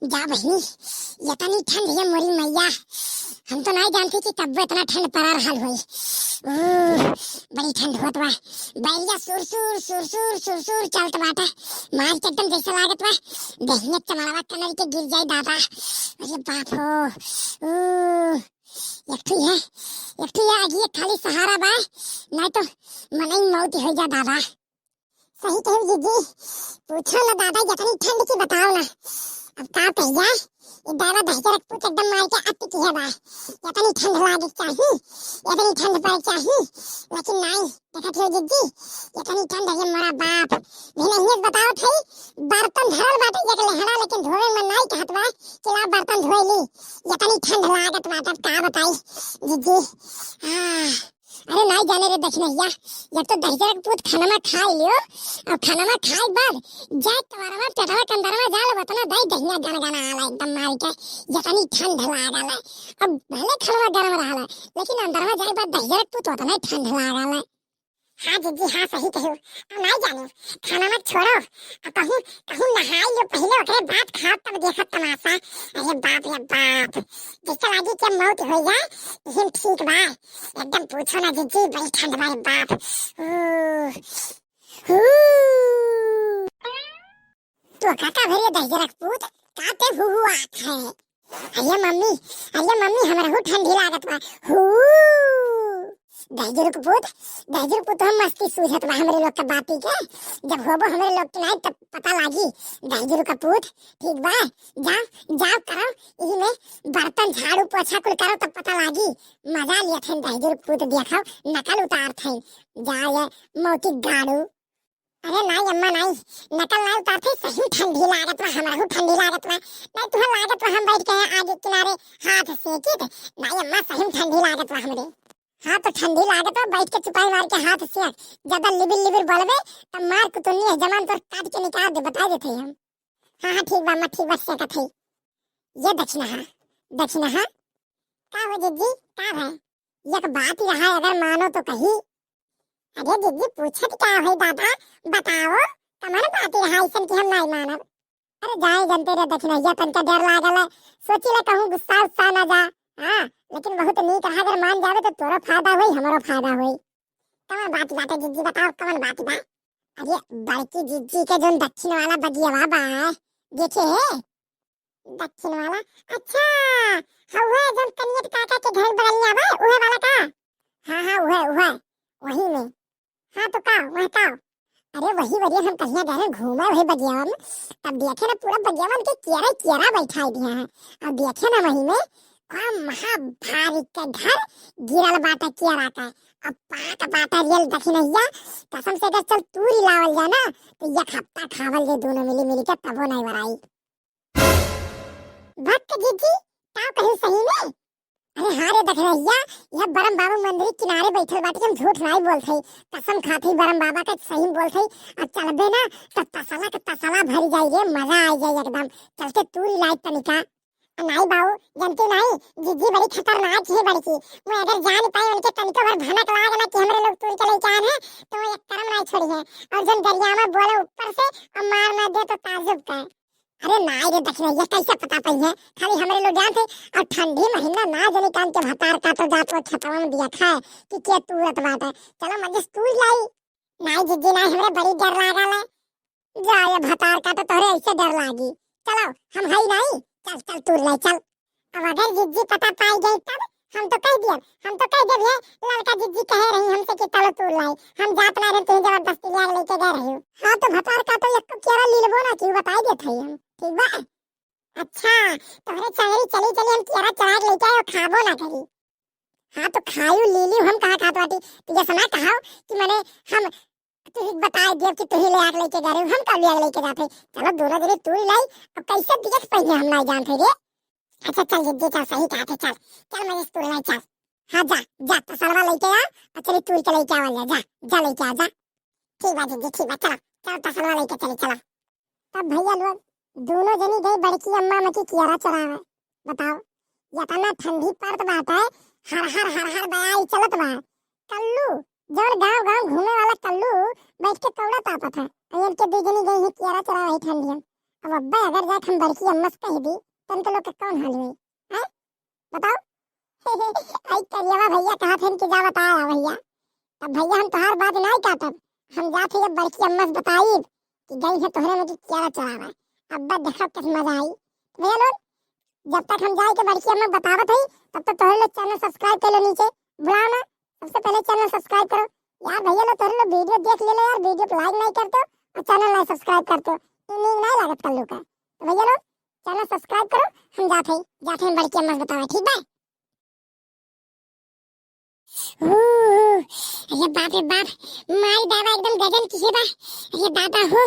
जा बहनी, इतनी ठंड है मोरी मैया, हम तो नहीं जानते कि कब इतना ठंड पड़ा रहा हुई। बड़ी ठंड होत बा, बैरिया सुर सुर सुर सुर सुर सुर चलत बाटे, मार के एकदम जैसे लागत बा देहिया चमड़वा कनर के गिर जाए दादा। अरे बाप हो, एक ठो आगे खाली सहारा बा, नहीं तो मनई मौत हो जा दादा। सही कहो जीजी, पूछो ना दादा, इतनी ठंड की बताओ ना। अब का कहिया, ये दादा दहजर पूछ एकदम मार के अति की है बा, इतनी ठंड लागे चाहिए, इतनी ठंड पड़ चाहिए, लेकिन नहीं देखा थियो जीजी, इतनी ठंड है मोरा बाप भी नहीं बताओ थई। बर्तन धरल बाटे एक लेहड़ा, लेकिन धोवे में नहीं कहत बा कि ला बर्तन धोई ली, इतनी ठंड लागत बाटे का बताई जीजी। अरे नहीं जाने रे दक्षिणैया, जब तो दहजर पूत खाना में खा लियो, और खाना में खाए बाद जाए तवारवा पेटवा कंदरवा जाल बतना दई दहिया गन गन आला एकदम मार के, इतनी ठंड लागल। अब भले खाना गरम रहला, लेकिन अंदरवा जाए बाद दहजर पूत उतना ठंड लागल। हाँ जीजी हाँ, सही कहो। अब नहीं जाने, खाना मत छोड़ो, अब कहूँ कहूँ नहाई लो पहले, ओकरे बाद खाओ तब देखो तमाशा। अरे बाप रे बाप, जैसे लागी कि मौत हो जाए लेकिन ठीक बा, एकदम पूछो ना जीजी, बड़ी ठंड बा रे बाप। तो काका भरिया दहजर पूत काते आत है। अरे मम्मी हमरा ठंडी लागत बा। दहजर पुत हम मस्ती सूझत बा हमरे लोग के बाती के, जब होबो हमरे लोग के नहीं तब पता लागी दहजर का पुत। ठीक बा, जाओ जाओ करो, इही में बर्तन झाड़ू पोछा कुल करो तब पता लागी। मजा लिया थे दहजर पुत देखाओ, नकल उतार थे जाओ ये मोती गाड़ू। अरे नहीं अम्मा नहीं, नकल नहीं उतारते, सही ठंडी लागत बा हमरा ठंडी लागत बा। नहीं तुह लागत बा हम बैठ के आगे किनारे हाथ सेकित, नहीं अम्मा सही ठंडी लागत बा हमरे। हाँ तो ठंडी लागत बा, बैठ के चुपाई मार के हाथ सेक, ज्यादा लिबिर बोलबे तब मार कुतुनी है जमान तो काट के निकाल दे, बता देते हम। हाँ ठीक बा, ठीक बा सेकत है। ये दक्षिणा का हो जीजी, का है एक बात ही रहा, अगर मानो तो कही। अरे जीजी पूछत क्या है दादा, बताओ तुम्हारे बात ही रहा ऐसा कि हम नहीं मानब। अरे जाए जनते रे दक्षिणा, तनका डर लागल है, सोची ले कहूँ गुस्सा ना जा। हाँ लेकिन बहुत नीक रहा, अगर मान जावे तो तोरो फायदा होई हमरो फायदा होई। कौन बात बाटे जीजी बताओ, कौन बात बा। अरे बड़की जीजी के जो दक्षिण वाला बगिया बा देखे है, दक्षिण वाला अच्छा हवे जो कनियत काका के घर बगलिया बा उहे वाला का। हाँ उहे वही में। हाँ तो का वह का, अरे वही बढ़िया, हम कहिया गए घूमे वही बगिया में, तब देखे ना पूरा बगिया में के केरा बैठाई दिया है, अब देखे ना वही में महा भारी के घर गिरल बाटा केरा का, अब पाक बाटा रियल दक्षिणैया, कसम से अगर चल तूरी लावल जा ना तो एक हफ्ता खावल जे दोनों मिली के तबो नहीं वराई। भक्त जीजी का कहूं सही में। अरे हाँ रे दक्षिणैया, यह बरम बाबू मंदिर किनारे बैठल बाटे, हम झूठ नहीं बोलते, कसम खाती बरम बाबा का सही बोलते। अब चलबे ना तो तसला के तसला भरी जाई रे, मजा आ जाए एकदम, चलते तूरी लाई तनिका। नहीं बाबू जनती नहीं, जीजी बड़ी खतरनाक है बड़की, मैं अगर जान पाए उनके तनिको भर भनक लाग ना कि हमरे लोग तूर के ले जान है तो एक कर्म नहीं छोड़ी है, और जन दरिया में बोले ऊपर से और मार ना दे तो ताजुब का। अरे नहीं रे दक्षिणैया, कैसे पता पई है, खाली हमरे लोग जानते, और ठंडी महीना ना जनी कान के भतार का तो जात वो छतवा में दिया खाए कि के तूरत बात है, चलो मजे तूर लाई। नहीं जीजी नहीं, हमरे बड़ी डर लागल है, जाए भतार का तो तोरे ऐसे डर लागी, चलो हम है नहीं, चल तूर ले चल। अब अगर जीजी पता पाई गई तब हम तो कह दिए लड़का जीजी कह रही हमसे कि चलो तूर लाई, हम जात ना रहे तुझे जबरदस्ती ले लेके गए रही। हाँ तो भतार का तो एक केरा ले लेबो ना कि बताई देत हई हम, ठीक बा। अच्छा तोहरे चंगरी चली हम केरा चढ़ा के लेके आए खाबो ना करी। हाँ तो खायू लीली हम कहा खात बाटी, तो ये समय कहा कि मैंने हम तुझे बता दिया कि तुझे ले आके लेके जा रहे हो, हम कब ले आके लेके जाते, चलो दोनों जने तू ही लाई, अब कैसे दिखत पहले हम नहीं जानते रे। अच्छा चल जिद्दी चल, सही कहा थे, चल मैं तू लाई चल। हाँ जा तो सलवा लेके आ, और चली तू के लेके आवा, जा लेके आ जा। ठीक बा जिद्दी ठीक बा, चलो तो सलवा लेके चली चलो। तब भैया लोग दोनों जनी गई बड़की अम्मा मकी कियारा चरावे। बताओ इतना ठंडी पड़त बाटे, हर बयाई चलत बा, कल्लू जौन गांव घूमे वाला कल्लू बैठ के कौड़ा तापत है, इनके दू जनी गई है कियारा चरावे ठंडी में। अब अब्बा अगर जाके हम बड़की अम्मा से कह दी तन तो लोग के कौन हाल हुई हैं बताओ। आई करियावा भैया कहा थे कि जा बताया भैया। अब भैया हम तोहार बात नहीं काटब, हम जाते जब बड़की अम्मा से बताई कि गई है तोहरे में कि क्या चढ़ावा। अब्बा देखा किस मजा आई। भैया लोग जब तक हम जाए के बड़की अम्मा बतावत है तब तक तोहरे लोग चैनल सब्सक्राइब कर लो, नीचे बुलाओ ना, सबसे पहले चैनल सब्सक्राइब करो यार। भैया लोग तोहरे लोग वीडियो देख ले यार, वीडियो को लाइक नहीं करते और चैनल नहीं सब्सक्राइब करते, इनिंग नहीं लागत कर लो का। तो भैया लोग चैनल सब्सक्राइब करो, हम जाते हैं बड़की अम्मा से बतावा, ठीक है। अरे बाप रे बाप, मारी दादा एकदम गजन की है बा। अरे दादा हो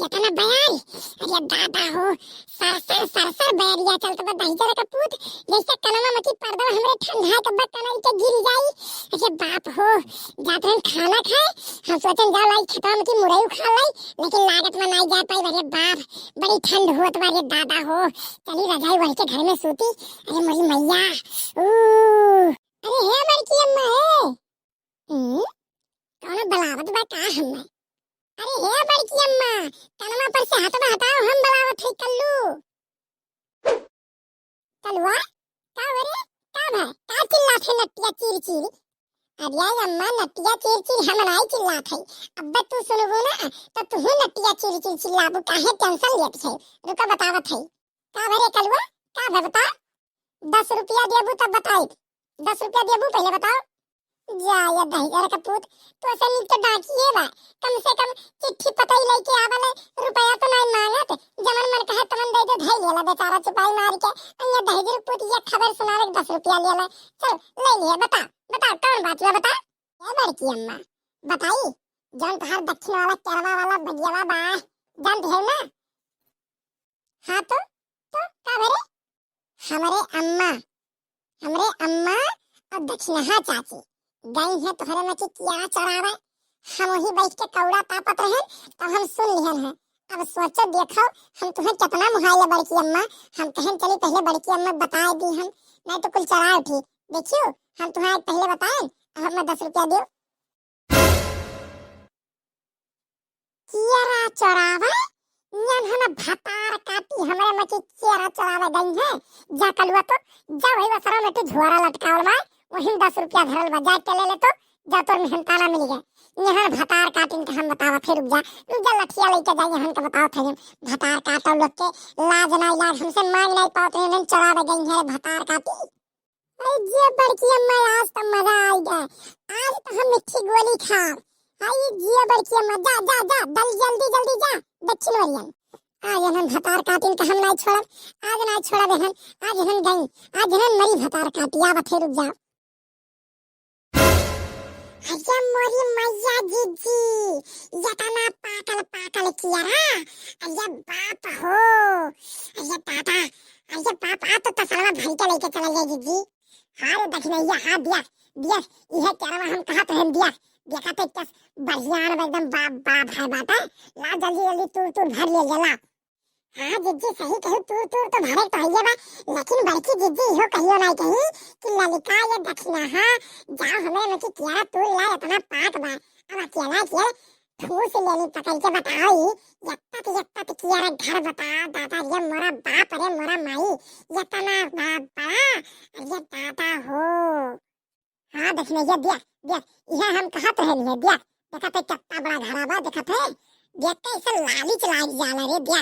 इतना बयार, अरे दादा हो सरसर सरसर बैरिया चलता बा दहिजर का पूत जैसे कनमा मची पर्दा हमरे ठंडा के बा कनाई के गिर जाई। अरे बाप हो जाते हम खाना खाए, हम सोचन जा लाई खतम की मुरई खा लाई, लेकिन लागत में नहीं जा पाई। अरे बाप बड़ी ठंड होत बा रे दादा हो, चली रजाई वही के घर में सूती। अरे मेरी मैया अरे हे बड़की अम्मा है कौन बलावत बा का हमें। अरे हे बड़की अम्मा कलमा पर से हटवा हटाओ, हम बलावत है कल्लू कलवा का वरे का भा का चिल्लात है नटिया चीर चीर। अरे अम्मा नटिया चीर चीर हम नहीं चिल्लात है, अब तू सुनबो ना तो तू नटिया चीर चीर चिल्लाबू, काहे टेंशन लेत है। रुका बतावत है का भरे कलवा का भा बता। 10 रुपया देबू तब बताई, 10 रुपया देबू पहले बताओ। जा या दहिजर का पूत तो ऐसे नीचे डाकिए बा, कम से कम चिट्ठी पता ही लेके आवले, रुपया तो नहीं मांगत, जमन मन कहे तमन दे दे धई लेला बेचारा चुपाई मार के। अन्य दहिजर पूत ये खबर सुनावे 10 रुपया लेला, चल ले लिया बता बता कौन बात है बता। ये बड़की अम्मा बताई जौन तोहार दक्षिण वाला केरवा वाला बगियावा बा जानते है ना। हाँ तो का भरे हमरे अम्मा और दक्षिणहा चाची गई है तोहरे में क्या चढ़ावे, हम वही बैठ के कौड़ा तापत रहे तब हम सुन लिहन है। अब सोचो देखो हम तुम्हें कितना मुहाइया बड़की अम्मा, हम कहें चली पहले बड़की अम्मा बता दी हम, नहीं तो कुल चढ़ा उठी। देखियो हम तुम्हें पहले बताएं अब हमें 10 रुपया दो। चेरा चढ़ावे नियन हम भतार काटी हमारे मची चेरा चढ़ावे गई है। जा कलुआ तो जा वही वसरा में तो झोरा लटकावल बा, वही 10 रुपया धरल बा, जा ले ले तो जा तोर मेहनताना मिल गया। यहाँ भतार काटिन के हम बतावा, फिर रुक जा लठिया लेके जाइए हम के बताओ थे भतार काटो लोग के लाज ना लाज हमसे मांग नहीं पाते हैं चढ़ावे गई है भतार काटी। अरे जे बड़की अम्मा आज तो मजा आई गया, आज तो हम मिठी गोली खा। आई जे बड़की अम्मा जा जा जा जल्दी जल्दी जा दक्षिण वरियन। आज हम भतार काटिन के हम नहीं छोड़ब, आज नहीं छोड़ब हन, आज हम गई, आज हम मरी भतार काटी। आवा फिर रुक जा। अरे मोरी मैया जीजी यतना पाकल पाकल किया रा, अरे बाप हो, अरे दादा, अरे बाप आ तो तसलवा भर के लेके चला गया जीजी। हाँ दक्षिणैया हाँ दिया दिया यह करवा हम कहा तो हम दिया देखा तो क्या बढ़िया एकदम बाप बाप है बात है। ला जल्दी जल्दी तूर भर ले जला। हाँ जिज्जी सही कहू तूर तो भरे कहिए बा, लेकिन बड़की जिज्जी इहो कहियो नहीं कही कि ललिका ये दक्षिणा हाँ जाओ हमें मची किया तूर ला इतना पाक बा। अब अकेला के ठूस लेनी पकड़ के बताओ यत्ता किया रे घर बता दादा ये मोरा बाप रे मोरा माई यतना बाप बड़ा अरे दादा हो। हाँ दक्षिणा ये दिया दिया यह हम कहा तो है नहीं दिया देखा तो कितना बड़ा घर बा देखा थे देखते इसे लाली चलाई जाला रे दिया।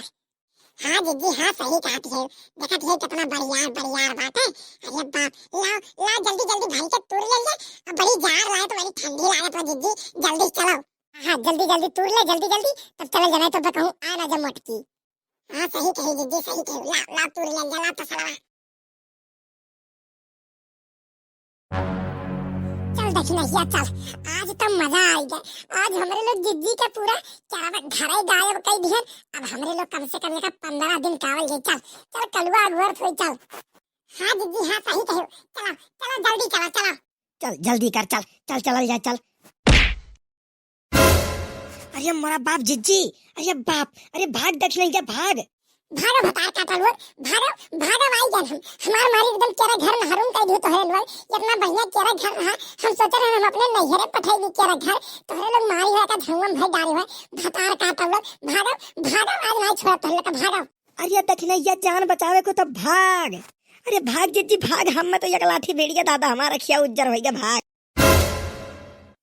हाँ जीजी हाँ सही कहती है देखा है कितना बढ़िया बात है। अरे बाप लाओ लाओ जल्दी जल्दी भाई के तूर ले ले, अब बड़ी जार लाए तो बड़ी ठंडी लागत है जीजी जल्दी चलो। हाँ जल्दी तूर ले जल्दी तब चले जाना तो कहूँ आ ना जब मोटकी। हाँ सही कही जीजी सही कही लाओ लाओ तूर ले ला तो सलवा। चल दक्षिणैया चल आज तो मजा आ गया, आज हमरे लोग जिज्जी का पूरा चारा घर ही गायब कर दिहन। अब हमरे लोग कम से कम 15 दिन कावल गए। चल चल कलवा अगवर थोड़ी चल। हाँ जिज्जी हाँ सही कहो चलो चलो जल्दी चलो चलो चल जल्दी कर चल चल जा चल। अरे मोरा बाप जिज्जी अरे बाप अरे भाग दक्षिणैया भाग। भागो भतार काटा लोग, भागो भागो आई गन हम। हमार मारी एकदम तेरा घर नहरुम कह दियो तोहरे लोग। इतना बढ़िया तेरा घर रहा, हम सोचे रहे हम अपने नैहरे पठाई तेरा घर, तोहरे लोग मारी हुआ का धुआं भर डाले हुए। भतार काटा लोग, भागो भागो आज नहीं छोड़ा तोहरे लोग का, भागो। अरे दखनैया जान बचावे को तो भाग। अरे भाग जीजी भाग, हम में तो एक लाठी बेड़िया दादा हमारा रखिया उज्जर होइगा, भाग।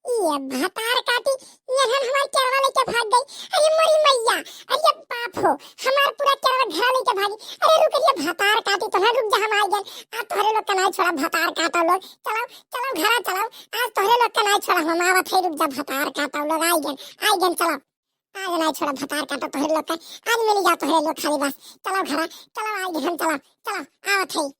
ये भतार काटी, ये हम हमार चरवा लेके भाग गई। अरे मोरी मैया, अरे बाप हो, हमार पूरा चरवा घर लेके भागी। अरे रुक ये भतार काटी, तोहरे रुक जा, हम आ गए। आज तोहरे लोग का नहीं छोड़ा भतार काटा लोग, चलो चलो घर चलो। आज तोहरे लोग का नहीं छोड़ा, हम आवत है, रुक जा भतार काटा लोग, आई गए चलो। आज नहीं छोड़ा भतार काटा तोहरे लोग का, आज मिल जा तोहरे लोग खाली बस। चलो घर चलो, आई गए हम, चलो चलो आवत है।